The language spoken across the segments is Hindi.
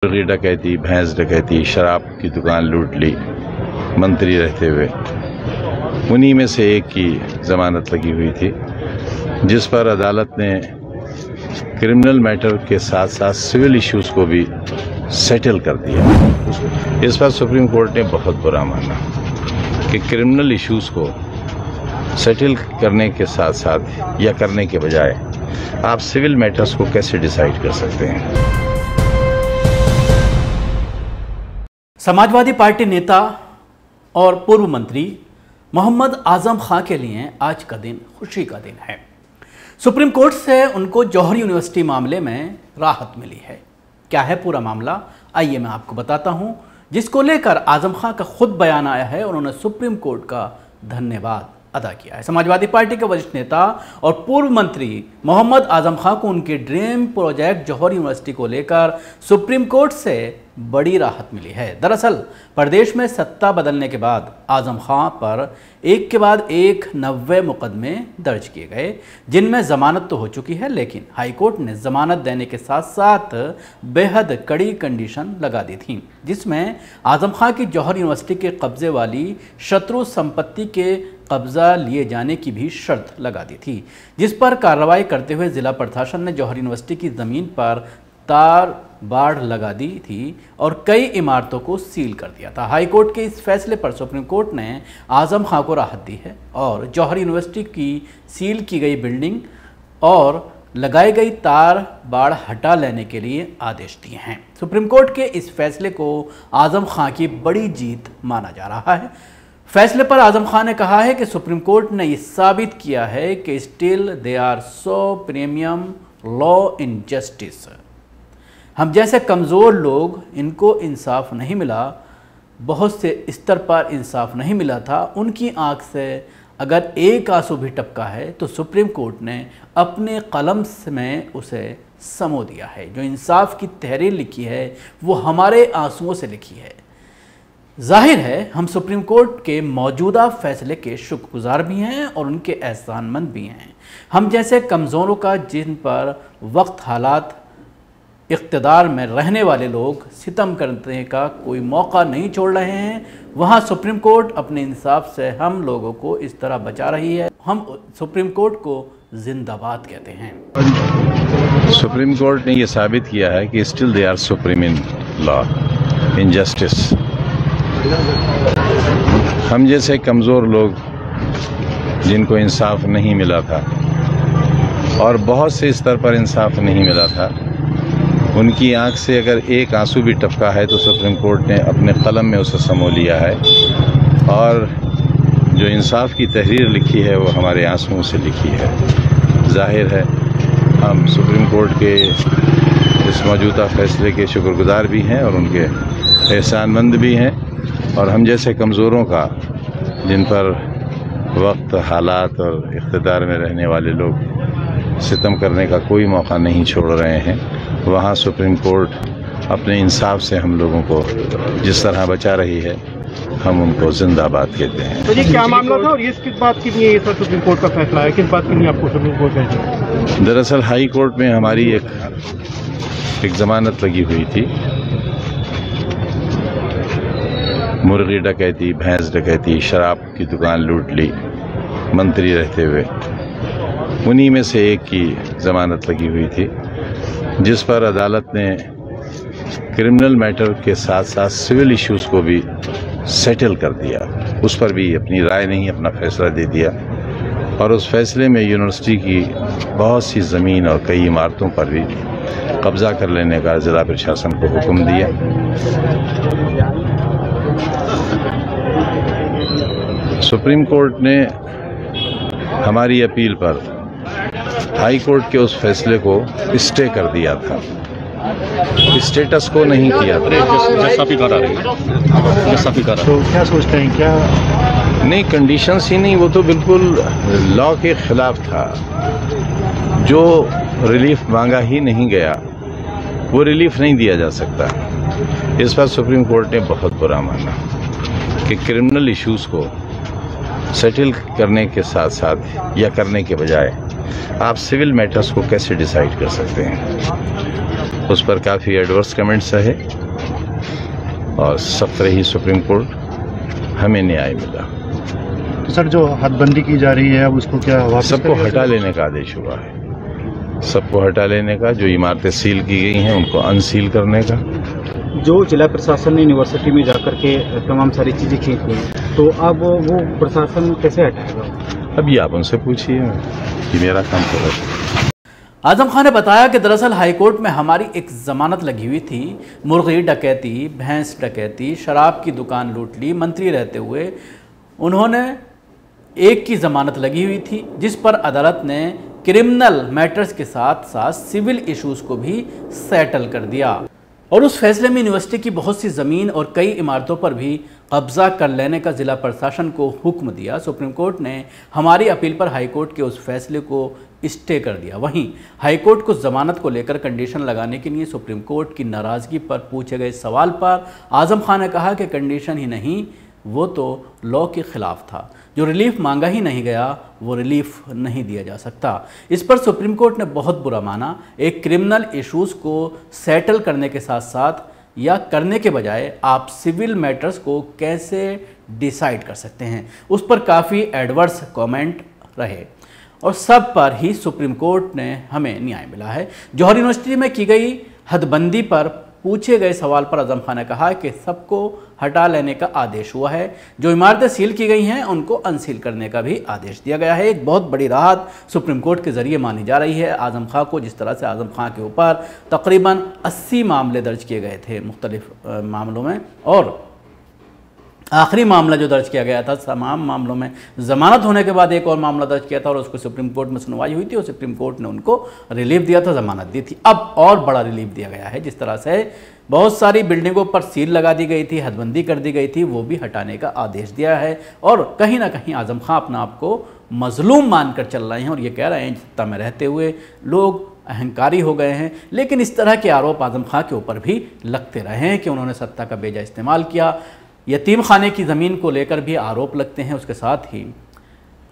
मुर्गी डकैती, भैंस डकैती, शराब की दुकान लूट ली मंत्री रहते हुए। उन्हीं में से एक की जमानत लगी हुई थी, जिस पर अदालत ने क्रिमिनल मैटर के साथ साथ सिविल इश्यूज को भी सेटल कर दिया। इस पर सुप्रीम कोर्ट ने बहुत बुरा माना कि क्रिमिनल इश्यूज को सेटल करने के साथ साथ या करने के बजाय आप सिविल मैटर्स को कैसे डिसाइड कर सकते हैं। समाजवादी पार्टी नेता और पूर्व मंत्री मोहम्मद आजम खां के लिए आज का दिन खुशी का दिन है। सुप्रीम कोर्ट से उनको जौहर यूनिवर्सिटी मामले में राहत मिली है। क्या है पूरा मामला, आइए मैं आपको बताता हूं, जिसको लेकर आजम खां का खुद बयान आया है। उन्होंने सुप्रीम कोर्ट का धन्यवाद अदा किया है। समाजवादी पार्टी के वरिष्ठ नेता और पूर्व मंत्री मोहम्मद आजम खां को उनके ड्रीम प्रोजेक्ट जौहर यूनिवर्सिटी को लेकर सुप्रीम कोर्ट से बड़ी राहत मिली है। दरअसल प्रदेश में सत्ता बदलने के बाद आजम खां पर एक के बाद एक 90 मुकदमे दर्ज किए गए, जिनमें जमानत तो हो चुकी है, लेकिन हाईकोर्ट ने जमानत देने के साथ साथ बेहद कड़ी कंडीशन लगा दी थी, जिसमें आजम खां की जौहर यूनिवर्सिटी के कब्जे वाली शत्रु संपत्ति के कब्जा लिए जाने की भी शर्त लगा दी थी, जिस पर कार्रवाई करते हुए जिला प्रशासन ने जौहर यूनिवर्सिटी की ज़मीन पर तार बाड़ लगा दी थी और कई इमारतों को सील कर दिया था। हाईकोर्ट के इस फैसले पर सुप्रीम कोर्ट ने आजम खां को राहत दी है और जौहर यूनिवर्सिटी की सील की गई बिल्डिंग और लगाई गई तार बाड़ हटा लेने के लिए आदेश दिए हैं। सुप्रीम कोर्ट के इस फैसले को आजम खां की बड़ी जीत माना जा रहा है। फैसले पर आजम खां ने कहा है कि सुप्रीम कोर्ट ने यह साबित किया है कि still they are so premium law in justice. हम जैसे कमज़ोर लोग, इनको इंसाफ नहीं मिला, बहुत से स्तर पर इंसाफ नहीं मिला था, उनकी आंख से अगर एक आंसू भी टपका है तो सुप्रीम कोर्ट ने अपने कलम में उसे समो दिया है। जो इंसाफ की तहरीर लिखी है वो हमारे आंसुओं से लिखी है। जाहिर है हम सुप्रीम कोर्ट के मौजूदा फैसले के शुक्रगुजार भी हैं और उनके एहसानमंद भी हैं। हम जैसे कमज़ोरों का, जिन पर वक्त हालात इक़्तिदार में रहने वाले लोग सितम करने का कोई मौका नहीं छोड़ रहे हैं, वहाँ सुप्रीम कोर्ट अपने इंसाफ से हम लोगों को इस तरह बचा रही है। हम सुप्रीम कोर्ट को जिंदाबाद कहते हैं। सुप्रीम कोर्ट ने यह साबित किया है कि still they are supreme in law in justice. हम जैसे कमज़ोर लोग, जिनको इंसाफ नहीं मिला था और बहुत से स्तर पर इंसाफ नहीं मिला था, उनकी आंख से अगर एक आंसू भी टपका है तो सुप्रीम कोर्ट ने अपने कलम में उसे समो लिया है और जो इंसाफ की तहरीर लिखी है वो हमारे आंसुओं से लिखी है। जाहिर है हम सुप्रीम कोर्ट के इस मौजूदा फैसले के शुक्रगुजार भी हैं और उनके एहसानमंद भी हैं, और हम जैसे कमज़ोरों का, जिन पर वक्त, हालात और इक़्तिदार में रहने वाले लोग सितम करने का कोई मौका नहीं छोड़ रहे हैं, वहाँ सुप्रीम कोर्ट अपने इंसाफ से हम लोगों को जिस तरह बचा रही है, हम उनको जिंदाबाद कहते हैं। तो ये क्या मामला था और ये किस बात के लिए ये सुप्रीम कोर्ट का फैसला है, किस बात के लिए आपको सुप्रीम कोर्ट है? दरअसल हाई कोर्ट में हमारी एक जमानत लगी हुई थी। मुर्गी डकैती, भैंस डकैती, शराब की दुकान लूट ली मंत्री रहते हुए। उन्हीं में से एक की जमानत लगी हुई थी, जिस पर अदालत ने क्रिमिनल मैटर के साथ साथ सिविल इश्यूज को भी सेटल कर दिया। उस पर भी अपनी राय नहीं, अपना फैसला दे दिया और उस फैसले में यूनिवर्सिटी की बहुत सी ज़मीन और कई इमारतों पर भी कब्जा कर लेने का जिला प्रशासन को हुक्म दिया। सुप्रीम कोर्ट ने हमारी अपील पर हाई कोर्ट के उस फैसले को स्टे कर दिया था, स्टेटस को नहीं किया था। तो क्या सोचते हैं, क्या नहीं, कंडीशंस ही नहीं, वो तो बिल्कुल लॉ के खिलाफ था। जो रिलीफ मांगा ही नहीं गया वो रिलीफ नहीं दिया जा सकता। इस पर सुप्रीम कोर्ट ने बहुत बुरा माना कि क्रिमिनल इश्यूज को सेटल करने के साथ साथ या करने के बजाय आप सिविल मैटर्स को कैसे डिसाइड कर सकते हैं। उस पर काफ़ी एडवर्स कमेंट्स रहे और सख्त रही सुप्रीम कोर्ट, हमें न्याय मिला। तो सर जो हदबंदी की जा रही है अब उसको क्या वापस सबको हटा लेने का आदेश हुआ है, सबको हटा लेने का। जो इमारतें सील की गई हैं उनको अनसील करने का। जो जिला प्रशासन ने यूनिवर्सिटी में जाकर के तमाम सारी चीजें खींच ली, तो अब वो प्रशासन कैसे हटाएगा? अब ये आप उनसे पूछिए कि मेरा काम तो है। आजम खान ने बताया कि दरअसल हाईकोर्ट में हमारी एक जमानत लगी हुई थी, मुर्गी डकैती, भैंस डकैती, शराब की दुकान लूट ली, मंत्री रहते हुए उन्होंने एक की जमानत लगी हुई थी, जिस पर अदालत ने क्रिमिनल मैटर्स के साथ साथ सिविल इश्यूज को भी सेटल कर दिया और उस फैसले में यूनिवर्सिटी की बहुत सी ज़मीन और कई इमारतों पर भी कब्जा कर लेने का जिला प्रशासन को हुक्म दिया। सुप्रीम कोर्ट ने हमारी अपील पर हाईकोर्ट के उस फैसले को स्टे कर दिया। वहीं हाईकोर्ट को जमानत को लेकर कंडीशन लगाने के लिए सुप्रीम कोर्ट की नाराज़गी पर पूछे गए सवाल पर आजम खान ने कहा कि कंडीशन ही नहीं, वो तो लॉ के खिलाफ था। जो रिलीफ मांगा ही नहीं गया वो रिलीफ नहीं दिया जा सकता। इस पर सुप्रीम कोर्ट ने बहुत बुरा माना। एक क्रिमिनल इश्यूज़ को सेटल करने के साथ साथ या करने के बजाय आप सिविल मैटर्स को कैसे डिसाइड कर सकते हैं, उस पर काफ़ी एडवर्स कमेंट रहे और सब पर ही सुप्रीम कोर्ट ने हमें न्याय मिला है। जौहर यूनिवर्सिटी में की गई हदबंदी पर पूछे गए सवाल पर आजम खान ने कहा कि सबको हटा लेने का आदेश हुआ है, जो इमारतें सील की गई हैं उनको अनसील करने का भी आदेश दिया गया है। एक बहुत बड़ी राहत सुप्रीम कोर्ट के जरिए मानी जा रही है आजम खान को। जिस तरह से आजम खान के ऊपर तकरीबन 80 मामले दर्ज किए गए थे मुख्तलिफ मामलों में, और आखिरी मामला जो दर्ज किया गया था, तमाम मामलों में जमानत होने के बाद एक और मामला दर्ज किया था और उसको सुप्रीम कोर्ट में सुनवाई हुई थी और सुप्रीम कोर्ट ने उनको रिलीफ दिया था, जमानत दी थी। अब और बड़ा रिलीफ दिया गया है। जिस तरह से बहुत सारी बिल्डिंगों पर सील लगा दी गई थी, हदबंदी कर दी गई थी, वो भी हटाने का आदेश दिया है और कहीं ना कहीं आजम खान अपना आपको मजलूम मानकर चल रहे हैं और ये कह रहे हैं सत्ता में रहते हुए लोग अहंकारी हो गए हैं। लेकिन इस तरह के आरोप आजम खान के ऊपर भी लगते रहे हैं कि उन्होंने सत्ता का बेजा इस्तेमाल किया। यतीम खाने की ज़मीन को लेकर भी आरोप लगते हैं। उसके साथ ही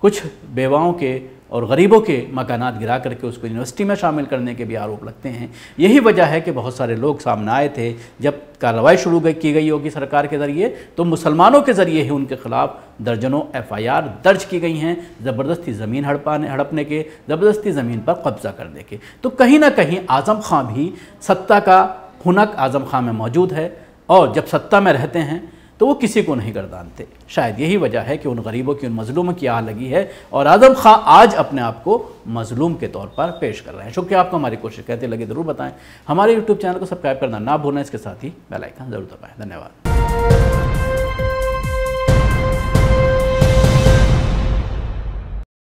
कुछ बेवाओं के और गरीबों के मकानात गिरा करके उसको यूनिवर्सिटी में शामिल करने के भी आरोप लगते हैं। यही वजह है कि बहुत सारे लोग सामने आए थे। जब कार्रवाई शुरू की गई होगी सरकार के ज़रिए तो मुसलमानों के ज़रिए ही उनके खिलाफ दर्जनों FIR दर्ज की गई हैं, ज़बरदस्ती ज़मीन हड़पने के, ज़बरदस्ती ज़मीन पर कब्जा करने के। तो कहीं ना कहीं आजम खान भी सत्ता का हुनक आजम खान में मौजूद है और जब सत्ता में रहते हैं तो वो किसी को नहीं गर्दानते। शायद यही वजह है कि उन गरीबों की, उन मजलूमों की आह लगी है और आजम खान आज अपने आप को मजलूम के तौर पर पेश कर रहे हैं। शुक्रिया आपको हमारी कोशिश कहते लगे ज़रूर बताएं। हमारे YouTube चैनल को सब्सक्राइब करना ना भूलें, इसके साथ ही बेल आइकन ज़रूर दबाएं। धन्यवाद।